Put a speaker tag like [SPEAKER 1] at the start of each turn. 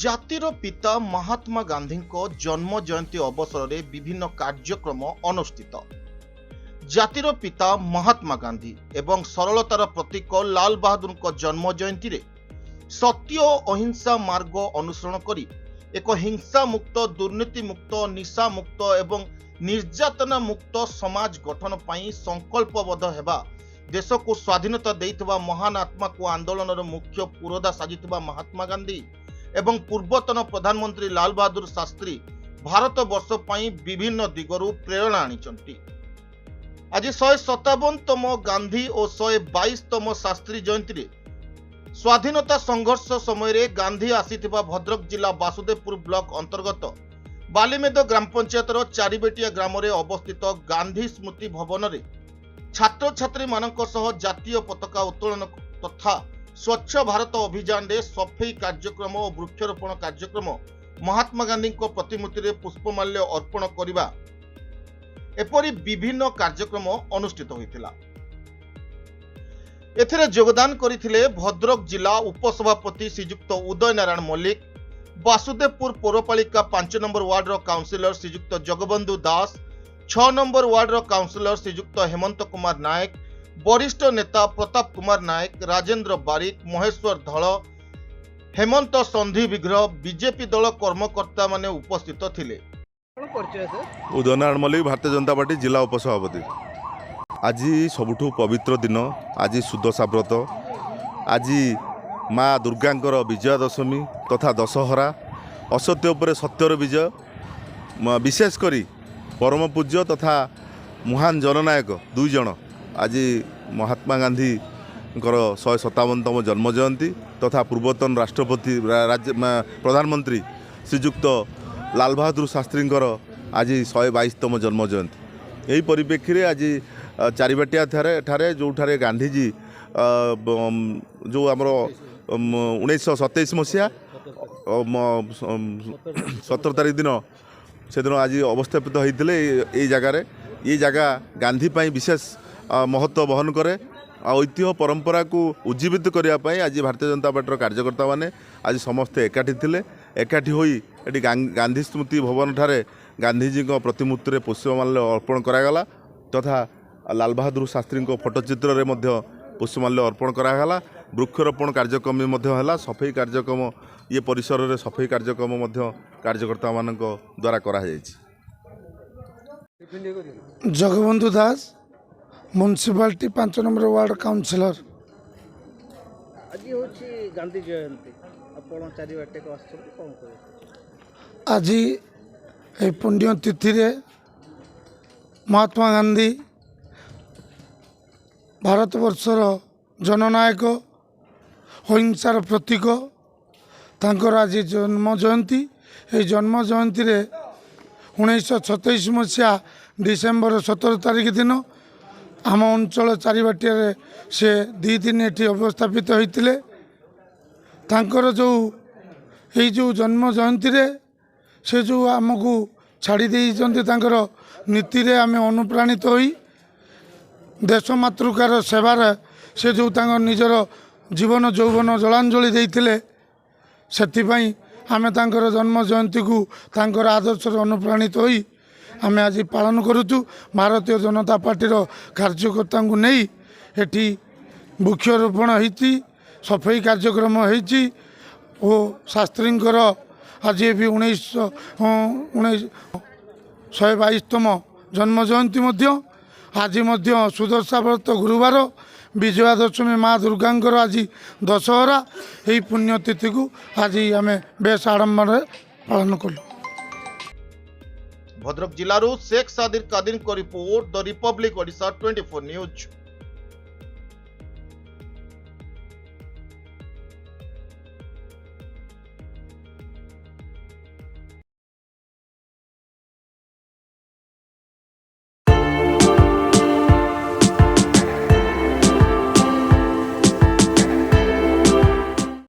[SPEAKER 1] ଜାତିର ପିତା ମହାତ୍ମା ଗାନ୍ଧୀଙ୍କ ଜନ୍ମ ଜୟନ୍ତୀ ଅବସରରେ ବିଭିନ୍ନ କାର୍ଯ୍ୟକ୍ରମ ଅନୁଷ୍ଠିତ। ଜାତିର ପିତା ମହାତ୍ମା ଗାନ୍ଧୀ ଏବଂ ସରଳତାର ପ୍ରତୀକ ଲାଲ ବାହାଦୁରଙ୍କ ଜନ୍ମ ଜୟନ୍ତୀରେ ସତ୍ୟ ଓ ଅହିଂସା ମାର୍ଗ ଅନୁସରଣ କରି ଏକ ହିଂସା ମୁକ୍ତ, ଦୁର୍ନୀତି ମୁକ୍ତ, ନିଶା ମୁକ୍ତ ଏବଂ ନିର୍ଯାତନା ମୁକ୍ତ ସମାଜ ଗଠନ ପାଇଁ ସଂକଳ୍ପବଦ୍ଧ ହେବା, ଦେଶକୁ ସ୍ୱାଧୀନତା ଦେଇଥିବା ମହାନ ଆତ୍ମାକୁ ଆନ୍ଦୋଳନର ମୁଖ୍ୟ ପୁରୋଧା ସାଜିଥିବା ମହାତ୍ମା ଗାନ୍ଧୀ ଏବଂ ପୂର୍ବତନ ପ୍ରଧାନମନ୍ତ୍ରୀ ଲାଲ ବାହାଦୁର ଶାସ୍ତ୍ରୀ ଭାରତ ବର୍ଷ ପାଇଁ ବିଭିନ୍ନ ଦିଗରୁ ପ୍ରେରଣା ଆଣିଛନ୍ତି। ଆଜି 157ତମ ଗାନ୍ଧୀ ଓ 122ତମ ଶାସ୍ତ୍ରୀ ଜୟନ୍ତୀରେ ସ୍ୱାଧୀନତା ସଂଘର୍ଷ ସମୟରେ ଗାନ୍ଧୀ ଆସିଥିବା ଭଦ୍ରକ ଜିଲ୍ଲା ବାସୁଦେବପୁର ବ୍ଲକ ଅନ୍ତର୍ଗତ ବାଲିମେଦ ଗ୍ରାମ ପଞ୍ଚାୟତର ଚାରିବେଟିଆ ଗ୍ରାମରେ ଅବସ୍ଥିତ ଗାନ୍ଧୀ ସ୍ମୃତି ଭବନରେ ଛାତ୍ରଛାତ୍ରୀମାନଙ୍କ ସହ ଜାତୀୟ ପତାକା ଉତ୍ତୋଳନ ତଥା ସ୍ୱଚ୍ଛ ଭାରତ ଅଭିଯାନରେ ସଫେଇ କାର୍ଯ୍ୟକ୍ରମ ଓ ବୃକ୍ଷରୋପଣ କାର୍ଯ୍ୟକ୍ରମ, ମହାତ୍ମା ଗାନ୍ଧୀଙ୍କ ପ୍ରତିମୂର୍ତ୍ତିରେ ପୁଷ୍ପମାଲ୍ୟ ଅର୍ପଣ କରିବା ଏପରି ବିଭିନ୍ନ କାର୍ଯ୍ୟକ୍ରମ ଅନୁଷ୍ଠିତ ହୋଇଥିଲା। ଏଥିରେ ଯୋଗଦାନ କରିଥିଲେ ଭଦ୍ରକ ଜିଲ୍ଲା ଉପସଭାପତି ଶ୍ରୀଯୁକ୍ତ ଉଦୟ ନାରାୟଣ ମଲ୍ଲିକ, ବାସୁଦେବପୁର ପୌରପାଳିକା 5 ନମ୍ବର ୱାର୍ଡର କାଉନସିଲର ଶ୍ରୀଯୁକ୍ତ ଜଗବନ୍ଧୁ ଦାସ, 6 ନମ୍ବର ୱାର୍ଡର କାଉନସିଲର ଶ୍ରୀଯୁକ୍ତ ହେମନ୍ତ କୁମାର ନାୟକ, वरिष्ठ नेता प्रताप कुमार नायक, राजेंद्र बारिक, महेश्वर धल, हेमंत संधि विग्रह, बीजेपी दल कर्मकर्ता माने उपस्थित थिले।
[SPEAKER 2] उदय नारायण मल्लिक, भारतीय जनता पार्टी जिला उपसभापति। आज सबुठु पवित्र दिन, आज सुदशा व्रत, आज माँ दुर्गांकर विजया दशमी तथा दशहरा, असत्य उपर सत्यर विजय, विशेषकर परम पूज्य तथा महान जननायक दुई जन आज महात्मा गांधी 157तम जन्म जयंती तथा पूर्वतन राष्ट्रपति प्रधानमंत्री श्रीयुक्त लाल बहादुर शास्त्री आज 122तम जन्म जयंती। यही परिप्रेक्षी में आज चारिबाटिया ठारे जो ठारे गांधीजी जो आमर 1927 मसीहा 17 तारीख दिन से दिन आज अवस्थापित होते ये जगार ये जगह गांधी पाई विशेष महत्व बहन करे। ऐतिह्य परंपरा को उज्जीवित करने आज भारतीय जनता पार्टी कार्यकर्ता माने आज समस्ते एकाठी थिले। एकाठी होई एटी गांधी स्मृति भवन ठारे गांधीजी प्रतिमूर्ति रे पुष्पमाल्य अर्पण करागला तथा लाल बहादुर शास्त्री फोटोचित्र रे मध्य पुष्पमाल्य अर्पण करागला। वृक्षरोपण कार्यक्रम है, सफाई कार्यक्रम ये परिसर रे सफाई कार्यक्रम कार्यकर्ता मान द्वारा करा जायछि।
[SPEAKER 3] जगबंधु दास, म्युनिसिपालिटी 5 नंबर वार्ड काउंसिलर।
[SPEAKER 4] आज होची गांधी जयंती, आपण चारिबाटे को आछन कोन करे?
[SPEAKER 3] आज ए पुण्य तिथि रे महात्मा गांधी भारत वर्षर जननायक, अहिंसार प्रतीक, तांकर आज जन्म जयंती। ए जन्म जयंती रे 1927 मसीहा डिसेम्बर 17 तारिख दिन आम अंचल चारिबाटिया से 2 दिन एटी अवस्थापित होते। तांकर जो यही जो जन्म जयंती रे से जो आमको छाड़ी देइछन्ति, तांकर नीति रे आमे अनुप्राणित होई देश मातृकार सेवार से जो तांकर निजर जीवन यौवन जलांजलि देइथिले, सेथिपई आमे तांकर जन्म जयंती को तांकर आदर्श अनुप्राणित होई आमे आज पालन करुचु। भारतीय जनता पार्टी कार्यकर्ता को नहीं एटी वृक्षरोपण होती, सफाई कार्यक्रम होती और शास्त्री आज भी 122तम जन्म जयंती आज सुदशा व्रत गुरुवार, विजया दशमी माँ दुर्गांकर आज दशहरा। यही पुण्यतिथि को आज आम बेस आडम्बर पालन कलु।
[SPEAKER 1] भद्रक जिल्लारू शेख सादिर कादिर को report, the Republic Odisha 24 news.